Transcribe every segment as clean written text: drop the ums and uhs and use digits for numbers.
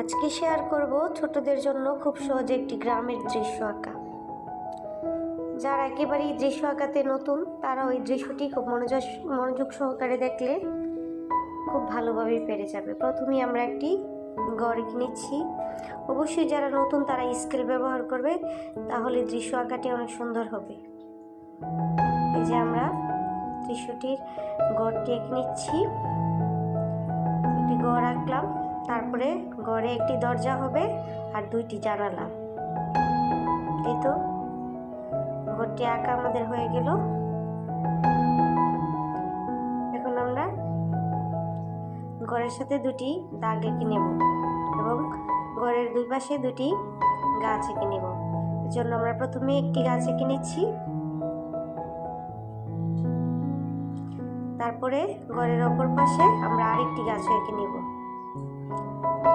আজকে শেয়ার করব ছোটদের জন্য খুব সহজে একটি গ্রামের দৃশ্য আঁকা। যারা একেবারেই দৃশ্য আঁকাতে নতুন তারা ওই দৃশ্যটি খুব মনোযোগ সহকারে দেখলে খুব ভালোভাবেই পেরে যাবে। প্রথমেই আমরা একটি গড় নিচ্ছি। অবশ্যই যারা নতুন তারা স্কেল ব্যবহার করবে, তাহলে দৃশ্য আঁকাটি অনেক সুন্দর হবে। এই যে আমরা দৃশ্যটির গড়টি এঁকে নিচ্ছি। একটি গড় আঁকলাম, তারপরে গড়ে একটি দরজা হবে আর দুইটি জানালা। এই তো গড়টি আঁকা আমাদের হয়ে গেল। এখন আমরা গড়ের সাথে দুটি দাগ এঁকে নেব এবং গড়ের দুই পাশে দুটি গাছ এঁকে নেব। এর জন্য আমরা প্রথমে একটি গাছ এঁকে নিচ্ছি, তারপরে গড়ের অপর পাশে আমরা আরেকটি গাছ এঁকে নেব।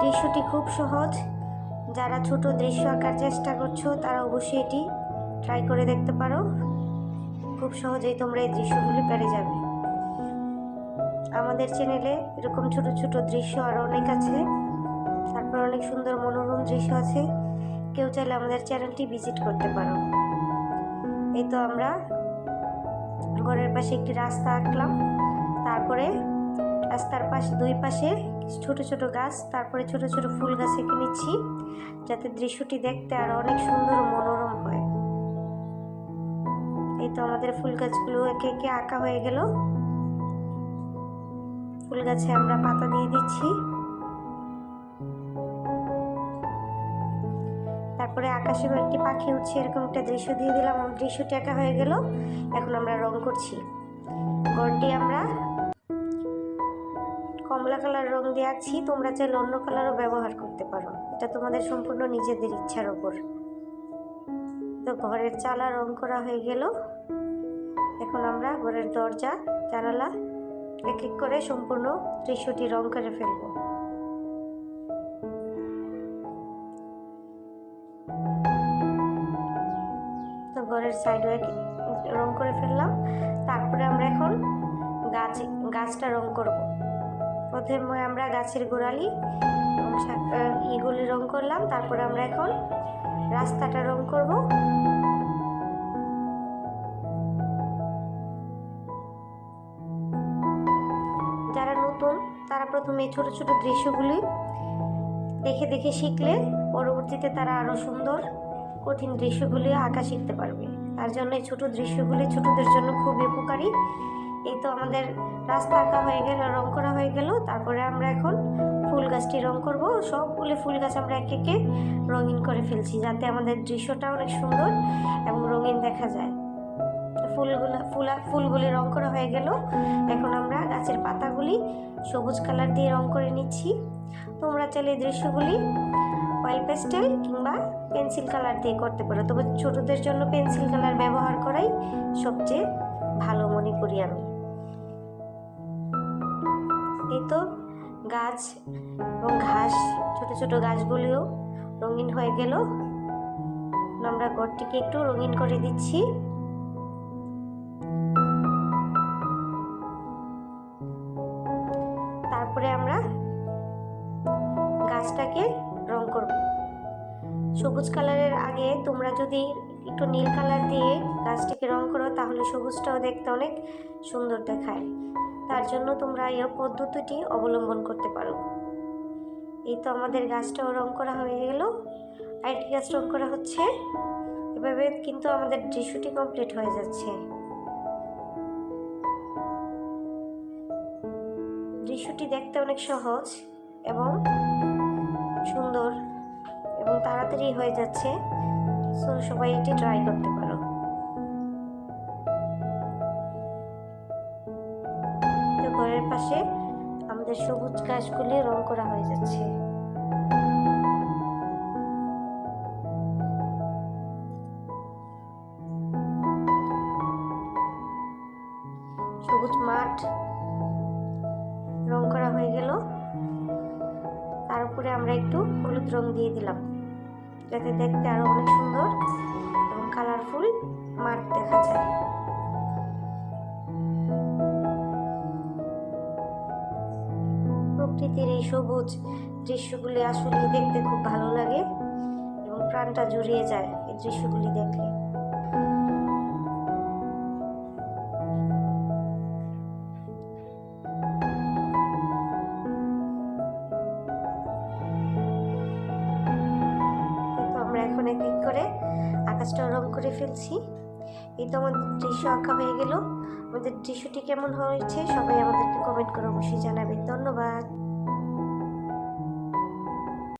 দৃশ্যটি খুব সহজ। যারা ছোট দৃশ্য আঁকার চেষ্টা করছো তারা অবশ্যই এটি ট্রাই করে দেখতে পারো। খুব সহজেই তোমরা এই দৃশ্যগুলি পেরে যাবে। আমাদের চ্যানেলে এরকম ছোট ছোট দৃশ্য আরও অনেক আছে, তারপর অনেক সুন্দর মনোরম দৃশ্য আছে। কেউ চাইলে আমাদের চ্যানেলটি ভিজিট করতে পারো। এই তো আমরা ঘরের পাশে একটি রাস্তা আঁকলাম, তারপরে রাস্তার পাশে দুই পাশে ছোট ছোট গাছ, তারপরে ছোট ছোট ফুল গাছ এঁকে নিচ্ছি, যাতে দৃশ্যটি দেখতে আরো অনেক সুন্দর ও মনোরম হয়। এই তো আমাদের ফুল গাছগুলো একে একে আঁকা হয়ে গেল। ফুল গাছে আমরা পাতা দিয়ে দিচ্ছি, তারপরে আকাশে একটি পাখি উঠছে এরকম একটা দৃশ্য দিয়ে দিলাম। দৃশ্যটি আঁকা হয়ে গেল। এখন আমরা রং করছি। ঘরটি আমরা কমলা কালার রং দিয়ে আঁকছি, তোমরা চাইলে অন্য কালারও ব্যবহার করতে পারো, এটা তোমাদের সম্পূর্ণ নিজেদের ইচ্ছার ওপর। তো ঘরের চালা রং করা হয়ে গেল। এখন আমরা ঘরের দরজা জানালা এক এক করে সম্পূর্ণ দৃশ্যটি রং করে ফেলব। তো ঘরের সাইডে রং করে ফেললাম। তারপরে আমরা এখন গাছটা রং করব। প্রথমে আমরা গাছের গোড়ালি এগুলি রং করলাম, তারপরে আমরা এখন রাস্তাটা রং করব। যারা নতুন তারা প্রথমে ছোট ছোট দৃশ্যগুলি দেখে দেখে শিখলে পরবর্তীতে তারা আরো সুন্দর কঠিন দৃশ্যগুলি আঁকা শিখতে পারবে। তার জন্য এই ছোট দৃশ্যগুলি ছোটদের জন্য খুবই উপকারী। এই তো আমাদের রাস্তা আঁকা হয়ে গেল, রং করা হয়ে গেল। তারপরে আমরা এখন ফুল গাছটি রং করব। সবগুলি ফুল গাছ আমরা একে একে রঙিন করে ফেলছি, যাতে আমাদের দৃশ্যটা অনেক সুন্দর এবং রঙিন দেখা যায়। ফুলগুলি রং করা হয়ে গেল। এখন আমরা গাছের পাতাগুলি সবুজ কালার দিয়ে রং করে নিচ্ছি। তোমরা চাইলে দৃশ্যগুলি অয়েল পেস্টেল কিংবা পেন্সিল কালার দিয়ে করতে পারো, তবে ছোটদের জন্য পেন্সিল কালার ব্যবহার করাই সবচেয়ে ভালো মনে করি আমি। এই তো গাছ এবং ঘাস, ছোট ছোট গাছগুলিও রঙিন হয়ে গেল। আমরা ঘরটিকে একটু রঙিন করে দিচ্ছি। তারপরে আমরা গাছটাকে রং করব। সবুজ কালারের আগে তোমরা যদি একটু নীল কালার দিয়ে গাছটিকে রং করো, তাহলে সবুজটাও দেখতে অনেক সুন্দর দেখায়। তার জন্য তোমরা এই পদ্ধতিটি অবলম্বন করতে পারো। এই তো আমাদের গাছটাও রং করা হয়ে গেল। আরেকটি গাছ রং করা হচ্ছে। এভাবে কিন্তু আমাদের দৃশ্যটি কমপ্লিট হয়ে যাচ্ছে। দৃশ্যটি দেখতে অনেক সহজ এবং সুন্দর এবং তাড়াতাড়ি হয়ে যাচ্ছে। সো সবাই এটি ট্রাই করতে পারো। তো ঘরের পাশে আমাদের সবুজ গাছগুলি রং করা হয়ে যাচ্ছে। সবুজ মাঠ রং করা হয়ে গেল। তার উপরে আমরা একটু হলুদ রং দিয়ে দিলাম, যাতে দেখতে আরো অনেক সুন্দর এবং কালারফুল মাঠ দেখা যায়। প্রকৃতি প্রকৃতির এই সবুজ দৃশ্যগুলি আসলে দেখতে খুব ভালো লাগে এবং প্রাণটা জুড়িয়ে যায় এই দৃশ্যগুলি দেখলে। আমরা এখন এক এক করে আকাশটা রং করে ফেলছি। এই তো আমাদের দৃশ্য আঁকা হয়ে গেল। আমাদের দৃশ্যটি কেমন হয়েছে সবাই আমাদেরকে কমেন্ট করে অবশ্যই জানাবে। ধন্যবাদ।